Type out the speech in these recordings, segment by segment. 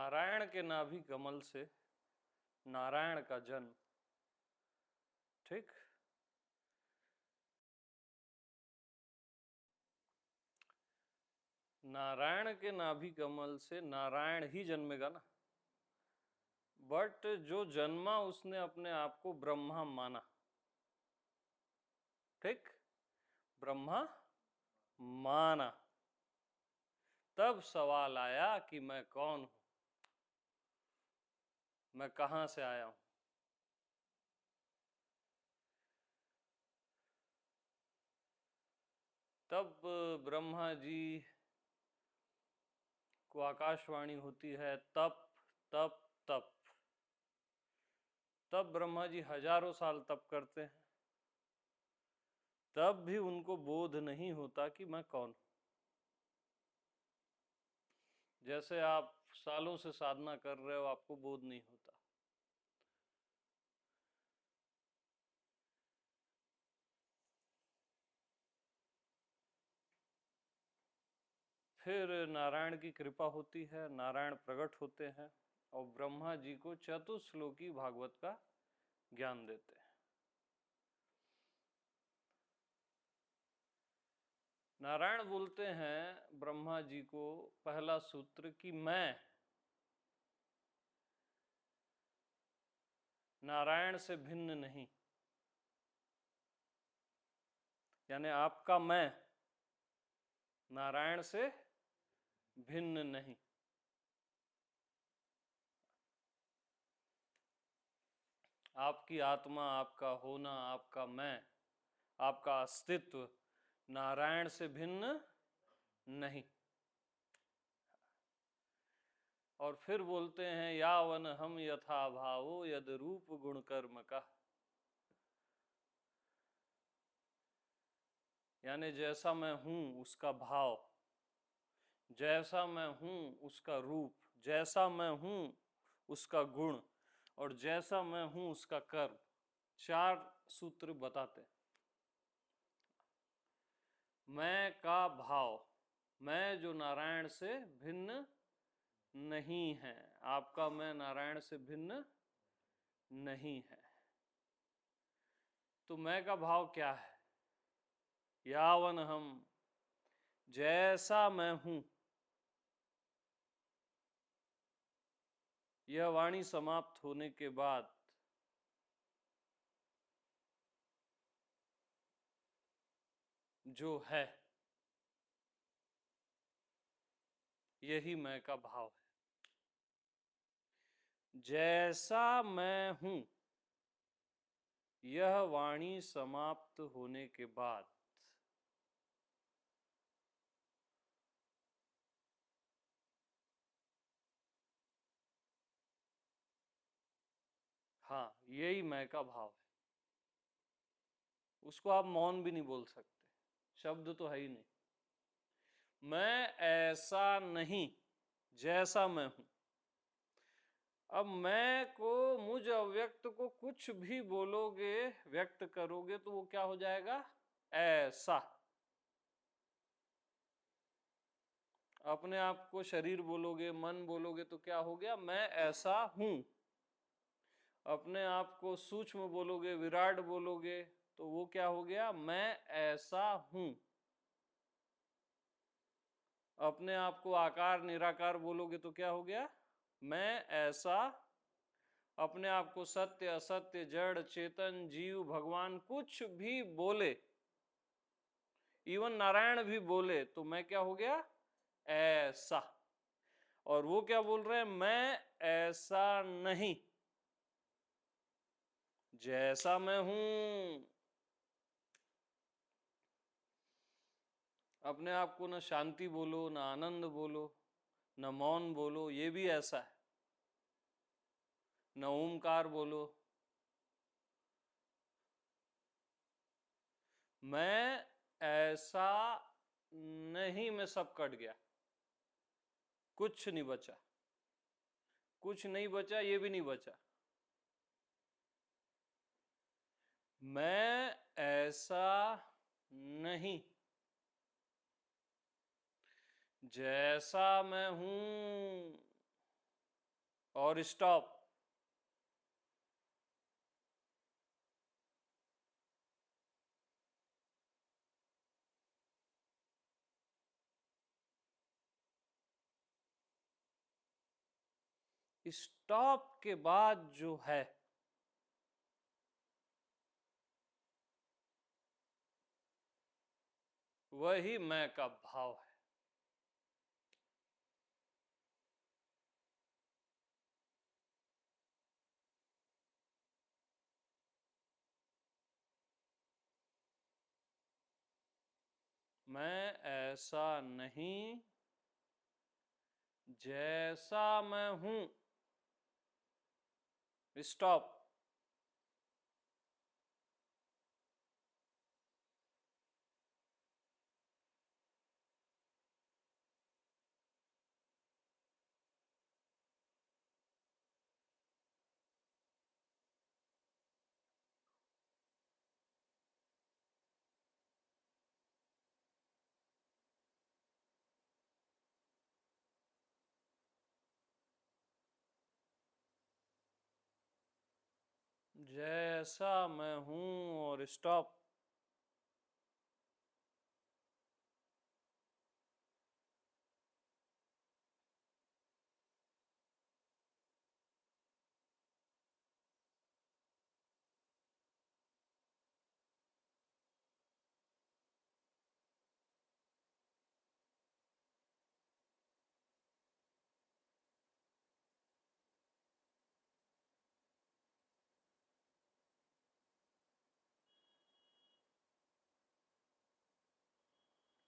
नारायण के नाभि कमल से नारायण का जन्म। ठीक, नारायण के नाभि कमल से नारायण ही जन्मेगा ना, बट जो जन्मा उसने अपने आप को ब्रह्मा माना। ठीक, ब्रह्मा माना, तब सवाल आया कि मैं कौन हूं, मैं कहां से आया हूं। तब ब्रह्मा जी को आकाशवाणी होती है, तप तप तप। तब ब्रह्मा जी हजारों साल तप करते हैं, तब भी उनको बोध नहीं होता कि मैं कौन हूं। जैसे आप सालों से साधना कर रहे हो, आपको बोध नहीं होता। फिर नारायण की कृपा होती है, नारायण प्रकट होते हैं और ब्रह्मा जी को चतुश्लोकी भागवत का ज्ञान देते हैं। नारायण बोलते हैं ब्रह्मा जी को पहला सूत्र कि मैं नारायण से भिन्न नहीं, यानी आपका मैं नारायण से भिन्न नहीं। आपकी आत्मा, आपका होना, आपका मैं, आपका अस्तित्व नारायण से भिन्न नहीं। और फिर बोलते हैं यावन हम यथा भावो यद रूप गुण कर्म का, यानी जैसा मैं हूं उसका भाव, जैसा मैं हूं उसका रूप, जैसा मैं हूं उसका गुण और जैसा मैं हूं उसका कर्म। चार सूत्र बताते हैं। मैं का भाव, मैं जो नारायण से भिन्न नहीं है, आपका मैं नारायण से भिन्न नहीं है। तो मैं का भाव क्या है? यावन हम, जैसा मैं हूं। यह वाणी समाप्त होने के बाद जो है, यही मैं का भाव है। जैसा मैं हूं, यह वाणी समाप्त होने के बाद हाँ, यही मैं का भाव है। उसको आप मौन भी नहीं बोल सकते, शब्द तो है ही नहीं। मैं ऐसा नहीं जैसा मैं हूं। अब मैं को, मुझ अव्यक्त को कुछ भी बोलोगे, व्यक्त करोगे तो वो क्या हो जाएगा? ऐसा। अपने आप को शरीर बोलोगे, मन बोलोगे तो क्या हो गया? मैं ऐसा हूं। अपने आप को सूक्ष्म बोलोगे, विराट बोलोगे तो वो क्या हो गया? मैं ऐसा हूं। अपने आप को आकार निराकार बोलोगे तो क्या हो गया? मैं ऐसा। अपने आप को सत्य असत्य जड़ चेतन जीव भगवान कुछ भी बोले, इवन नारायण भी बोले तो मैं क्या हो गया? ऐसा। और वो क्या बोल रहे हैं? मैं ऐसा नहीं, जैसा मैं हूं। अपने आप को न शांति बोलो, न आनंद बोलो, न मौन बोलो, ये भी ऐसा है। न ओमकार बोलो। मैं ऐसा नहीं, में सब कट गया, कुछ नहीं बचा। कुछ नहीं बचा, ये भी नहीं बचा। मैं ऐसा नहीं, जैसा मैं हूं। और स्टॉप। स्टॉप के बाद जो है वही मैं का भाव है। मैं ऐसा नहीं जैसा मैं हूं। स्टॉप। जैसा मैं हूं और स्टॉप।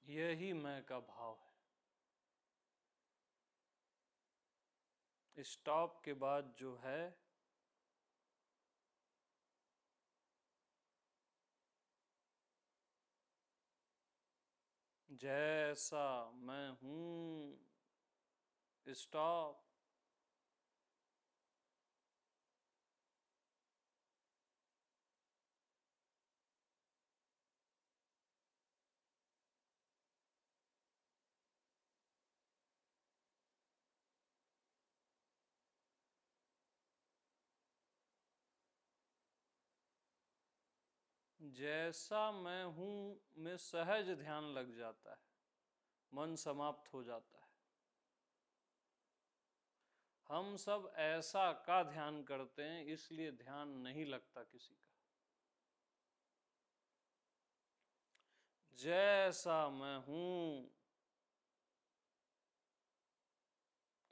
यही मैं का भाव है। स्टॉप के बाद जो है जैसा मैं हूं। स्टॉप। जैसा मैं हूं में सहज ध्यान लग जाता है, मन समाप्त हो जाता है। हम सब ऐसा का ध्यान करते हैं, इसलिए ध्यान नहीं लगता किसी का। जैसा मैं हूं।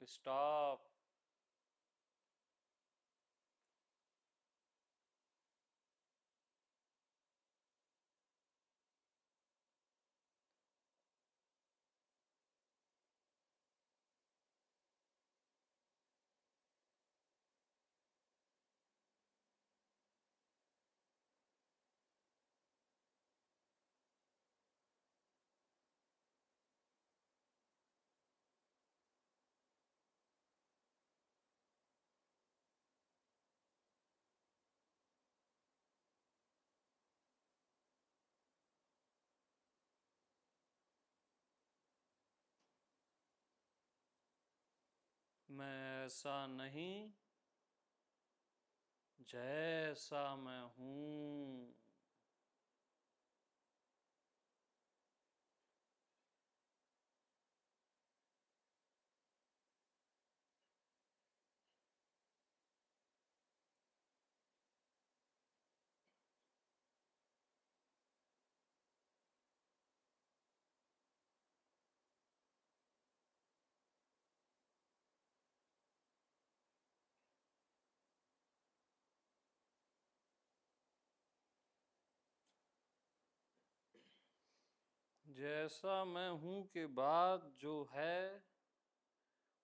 स्टॉप। मैं ऐसा नहीं जैसा मैं हूं। जैसा मैं हूं के बाद जो है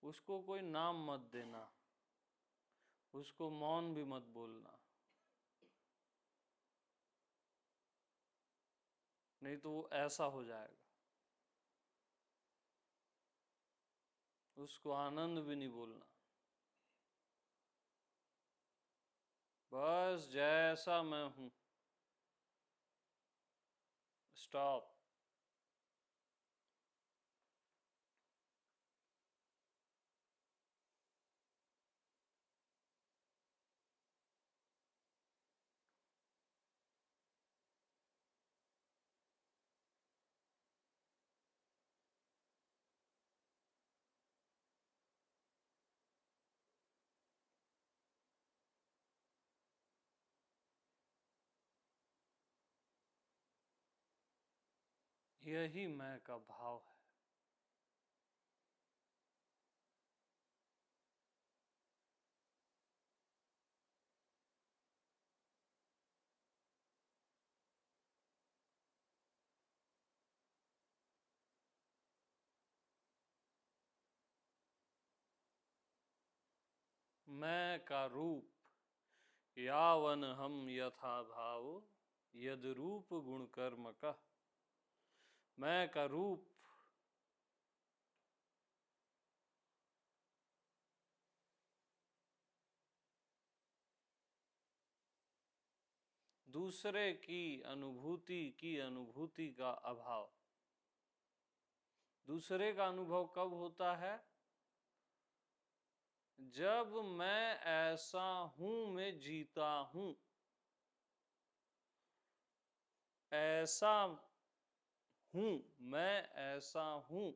उसको कोई नाम मत देना, उसको मौन भी मत बोलना, नहीं तो वो ऐसा हो जाएगा। उसको आनंद भी नहीं बोलना। बस जैसा मैं हूं। स्टॉप। यही मैं का भाव है। मैं का रूप यावन हम यथा भाव यद रूप गुण कर्म का। मैं का रूप दूसरे की अनुभूति का अभाव। दूसरे का अनुभव कब होता है? जब मैं ऐसा हूं में जीता हूं, ऐसा हूं, मैं ऐसा हूं,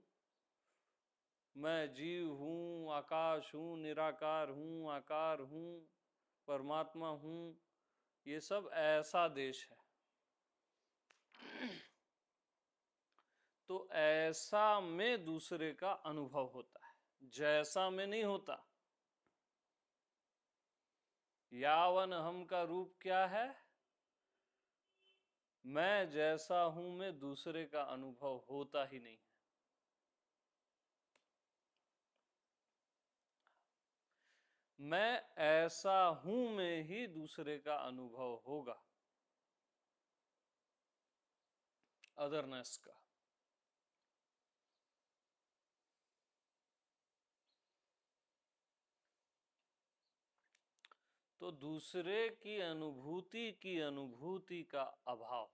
मैं जीव हूं, आकाश हूं, निराकार हूं, आकार हूं, परमात्मा हूं, ये सब ऐसा देश है। तो ऐसा में दूसरे का अनुभव होता है, जैसा में नहीं होता। यावन हम का रूप क्या है? मैं जैसा हूं में दूसरे का अनुभव होता ही नहीं। मैं ऐसा हूं में ही दूसरे का अनुभव होगा, अदरनेस का। तो दूसरे की अनुभूति का अभाव,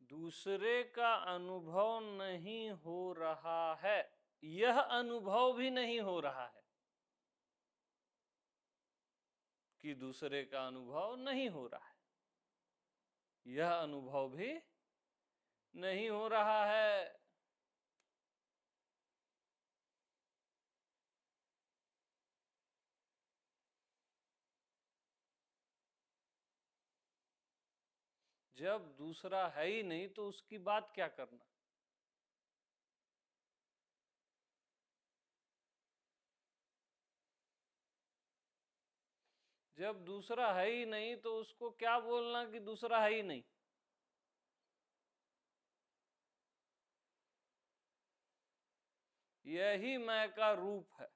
दूसरे का अनुभव नहीं हो रहा है, यह अनुभव भी नहीं हो रहा है कि दूसरे का अनुभव नहीं हो रहा है, यह अनुभव भी नहीं हो रहा है। जब दूसरा है ही नहीं तो उसकी बात क्या करना। जब दूसरा है ही नहीं तो उसको क्या बोलना कि दूसरा है ही नहीं। यही मैं का रूप है।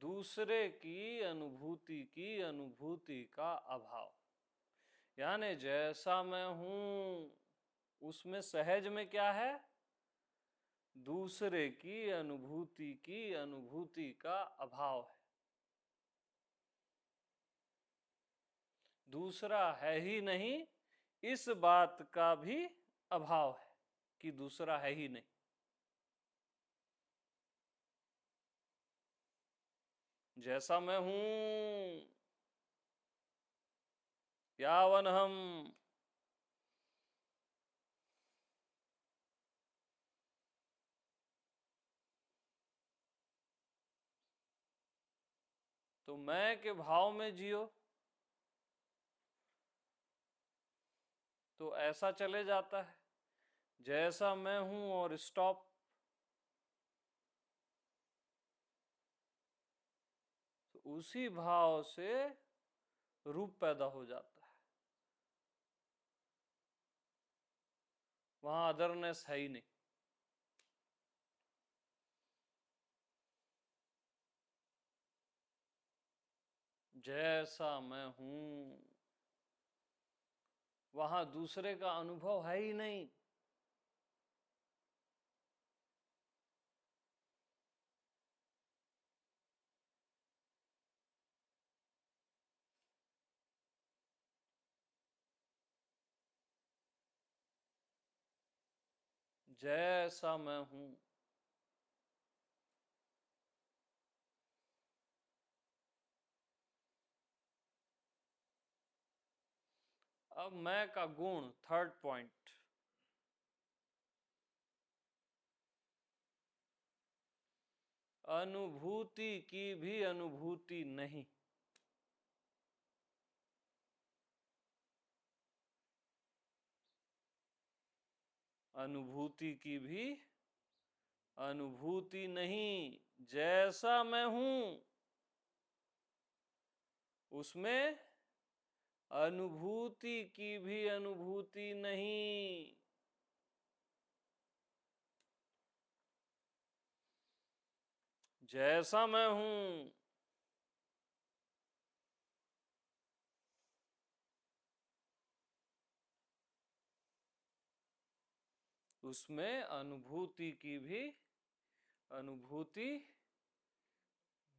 दूसरे की अनुभूति का अभाव, यानी जैसा मैं हूं उसमें सहज में क्या है? दूसरे की अनुभूति का अभाव है। दूसरा है ही नहीं, इस बात का भी अभाव है कि दूसरा है ही नहीं। जैसा मैं हूं यावन हम, तो मैं के भाव में जियो तो ऐसा चले जाता है। जैसा मैं हूं और स्टॉप। तो उसी भाव से रूप पैदा हो जाता है, वहां अदरनेस है ही नहीं। जैसा मैं हूं वहां दूसरे का अनुभव है ही नहीं। जैसा मैं हूं। अब मैं का गुण, थर्ड पॉइंट। अनुभूति की भी अनुभूति नहीं। अनुभूति की भी अनुभूति नहीं। जैसा मैं हूं उसमें अनुभूति की भी अनुभूति नहीं। जैसा मैं हूं उसमें अनुभूति की भी अनुभूति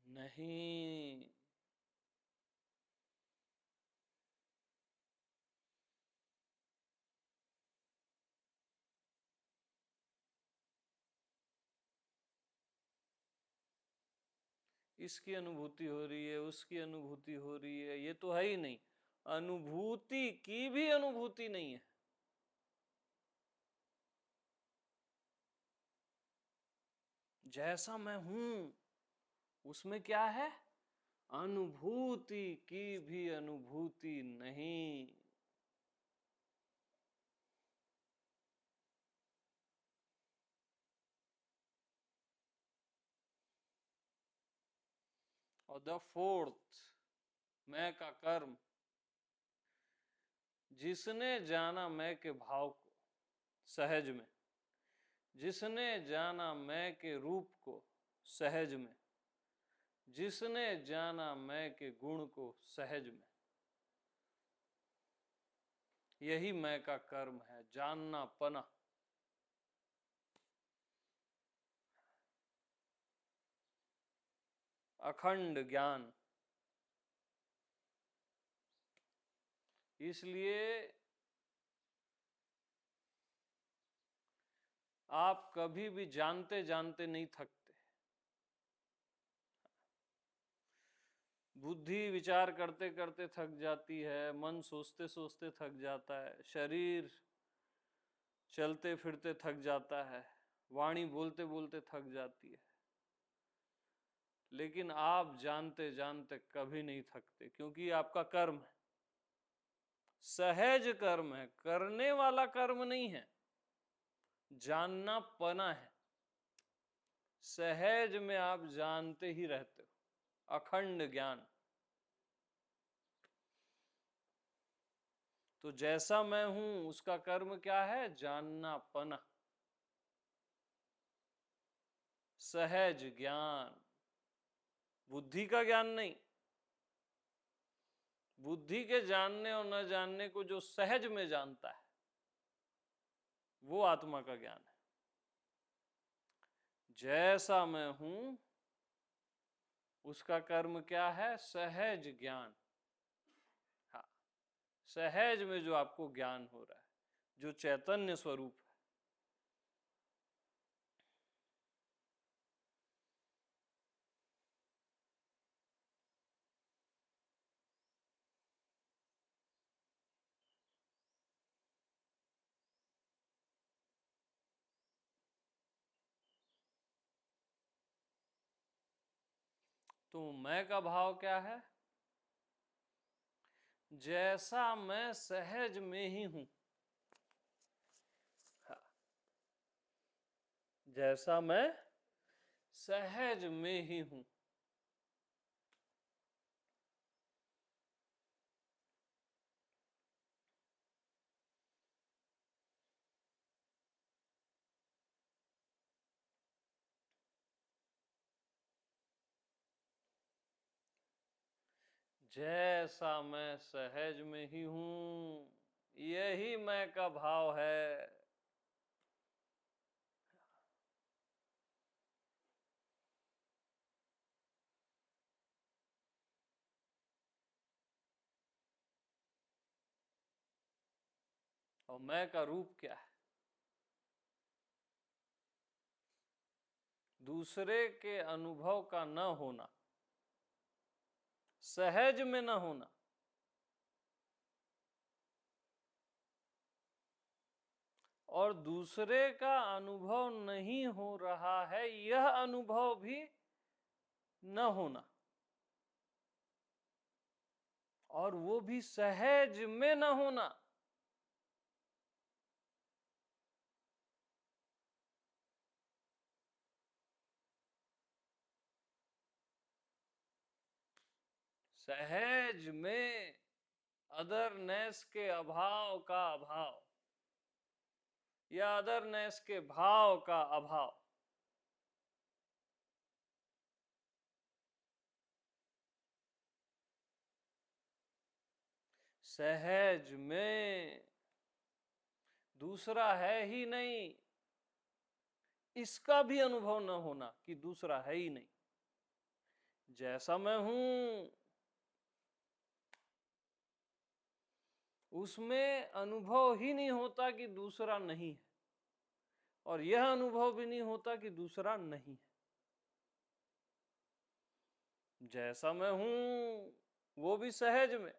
नहीं। इसकी अनुभूति हो रही है, उसकी अनुभूति हो रही है, ये तो है ही नहीं। अनुभूति की भी अनुभूति नहीं है। जैसा मैं हूं उसमें क्या है? अनुभूति की भी अनुभूति नहीं। और द फोर्थ, मैं का कर्म, जिसने जाना मैं के भाव को सहज में, जिसने जाना मैं के रूप को सहज में, जिसने जाना मैं के गुण को सहज में, यही मैं का कर्म है, जानना पना। अखंड ज्ञान। इसलिए आप कभी भी जानते जानते नहीं थकते। बुद्धि विचार करते करते थक जाती है, मन सोचते सोचते थक जाता है, शरीर चलते फिरते थक जाता है, वाणी बोलते बोलते थक जाती है, लेकिन आप जानते जानते कभी नहीं थकते, क्योंकि आपका कर्म है, सहज कर्म है, करने वाला कर्म नहीं है, जानना पना है। सहज में आप जानते ही रहते हो, अखंड ज्ञान। तो जैसा मैं हूं उसका कर्म क्या है? जानना पना, सहज ज्ञान, बुद्धि का ज्ञान नहीं। बुद्धि के जानने और न जानने को जो सहज में जानता है वो आत्मा का ज्ञान है। जैसा मैं हूं उसका कर्म क्या है? सहज ज्ञान। हाँ, सहज में जो आपको ज्ञान हो रहा है, जो चैतन्य स्वरूप है। तो मैं का भाव क्या है? जैसा मैं सहज में ही हूं। हाँ, जैसा मैं सहज में ही हूं। जैसा मैं सहज में ही हूं, यही मैं का भाव है। और मैं का रूप क्या है? दूसरे के अनुभव का न होना, सहज में न होना। और दूसरे का अनुभव नहीं हो रहा है यह अनुभव भी न होना, और वो भी सहज में न होना। सहज में अदरनेस के अभाव का अभाव या अदरनेस के भाव का अभाव। सहज में दूसरा है ही नहीं, इसका भी अनुभव न होना कि दूसरा है ही नहीं। जैसा मैं हूं उसमें अनुभव ही नहीं होता कि दूसरा नहीं है, और यह अनुभव भी नहीं होता कि दूसरा नहीं है। जैसा मैं हूं वो भी सहज में।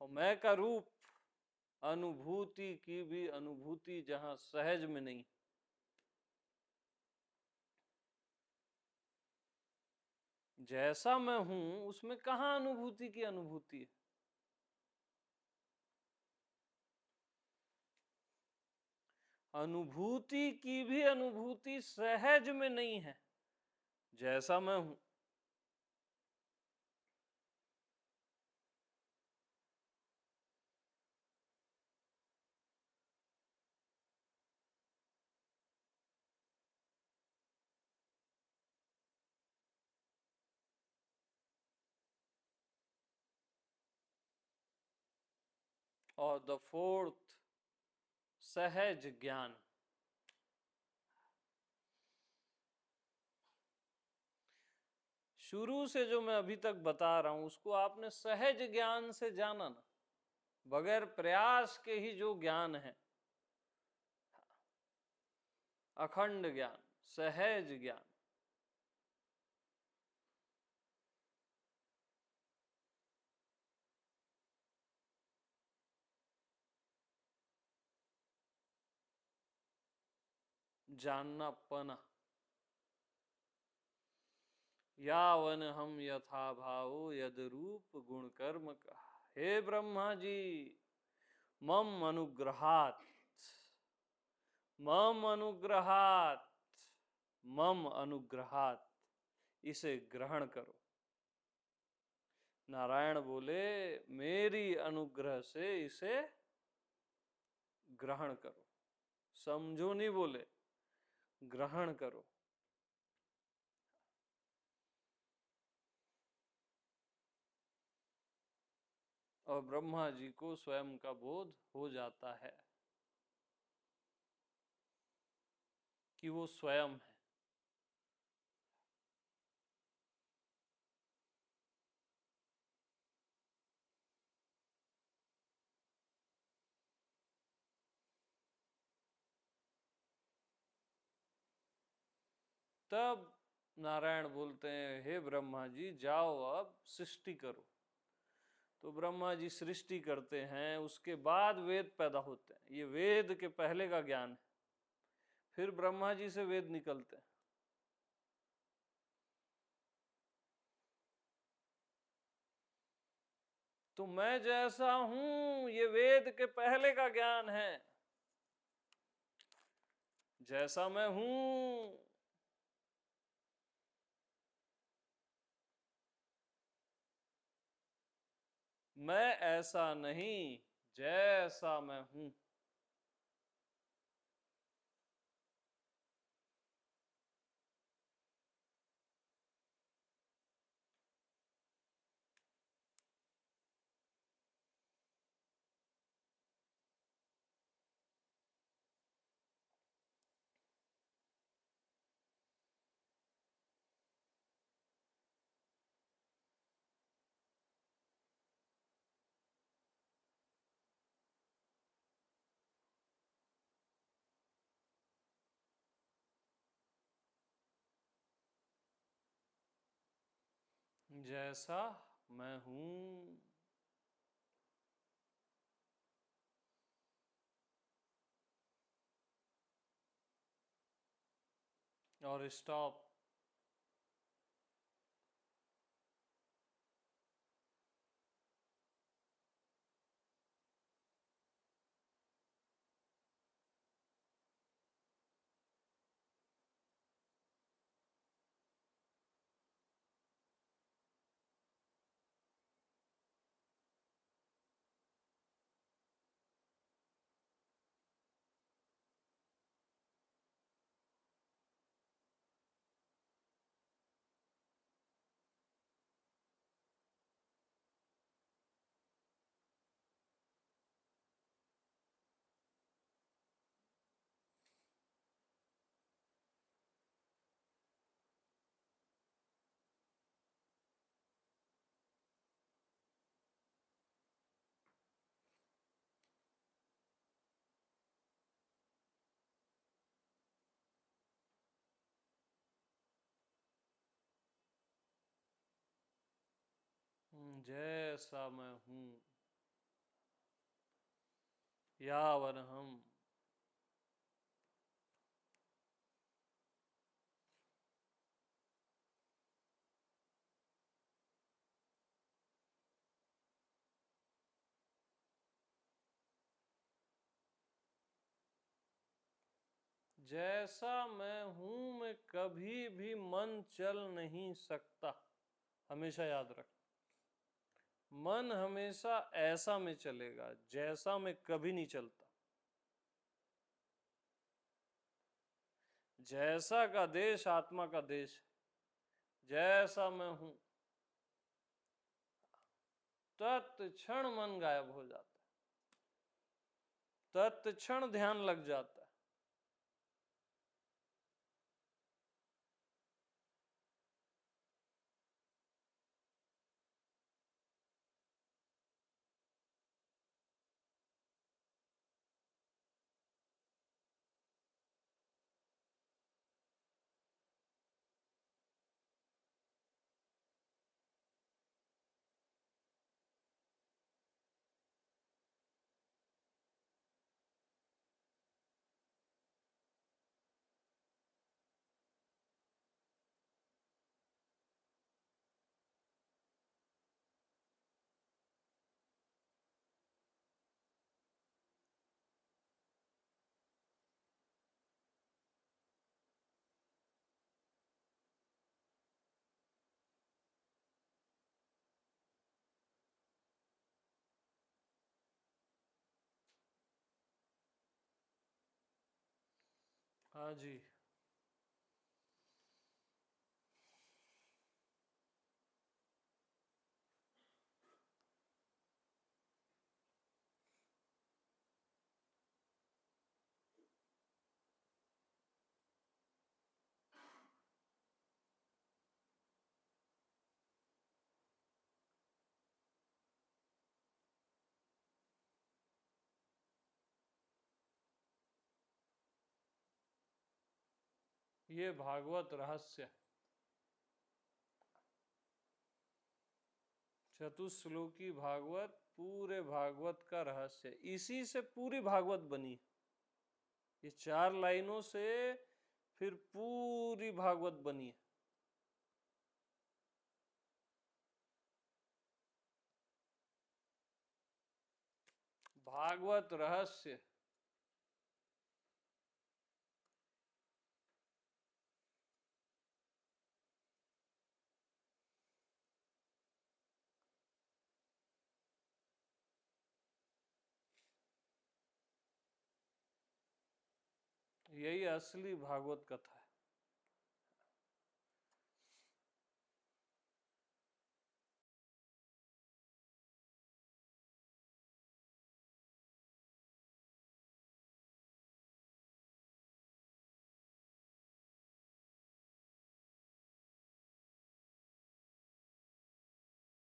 और मैं का रूप अनुभूति की भी अनुभूति जहां सहज में नहीं। जैसा मैं हूं उसमें कहां अनुभूति की अनुभूति है। अनुभूति की भी अनुभूति सहज में नहीं है। जैसा मैं हूं और द फोर्थ सहज ज्ञान। शुरू से जो मैं अभी तक बता रहा हूं उसको आपने सहज ज्ञान से जाना ना, बगैर प्रयास के ही जो ज्ञान है, अखंड ज्ञान, सहज ज्ञान। जानना पना। यावन हम यथा भावो यद रूप गुण कर्म का। हे ब्रह्मा जी, मम अनुग्रहात, मम अनुग्रहात, मम अनुग्रहात, इसे ग्रहण करो। नारायण बोले मेरी अनुग्रह से इसे ग्रहण करो। समझो नहीं बोले, ग्रहण करो। और ब्रह्मा जी को स्वयं का बोध हो जाता है कि वो स्वयं है। तब नारायण बोलते हैं हे ब्रह्मा जी जाओ अब सृष्टि करो। तो ब्रह्मा जी सृष्टि करते हैं, उसके बाद वेद पैदा होते हैं। ये वेद के पहले का ज्ञान है। फिर ब्रह्मा जी से वेद निकलते हैं। तो मैं जैसा हूं ये वेद के पहले का ज्ञान है। जैसा मैं हूं मैं ऐसा नहीं, जैसा मैं हूं। जैसा मैं हूं। और स्टॉप। जैसा मैं हूं यावन हम। जैसा मैं हूं मैं कभी भी मन चल नहीं सकता। हमेशा याद रख, मन हमेशा ऐसा में चलेगा, जैसा में कभी नहीं चलता। जैसा का देश आत्मा का देश है। जैसा मैं हूं तत्क्षण मन गायब हो जाता है, तत्क्षण ध्यान लग जाता है। हाँ जी। ये भागवत रहस्य, चतुश्लोकी भागवत पूरे भागवत का रहस्य, इसी से पूरी भागवत बनी। ये 4 लाइनों से फिर पूरी भागवत बनी है। भागवत रहस्य। यही असली भागवत कथा है।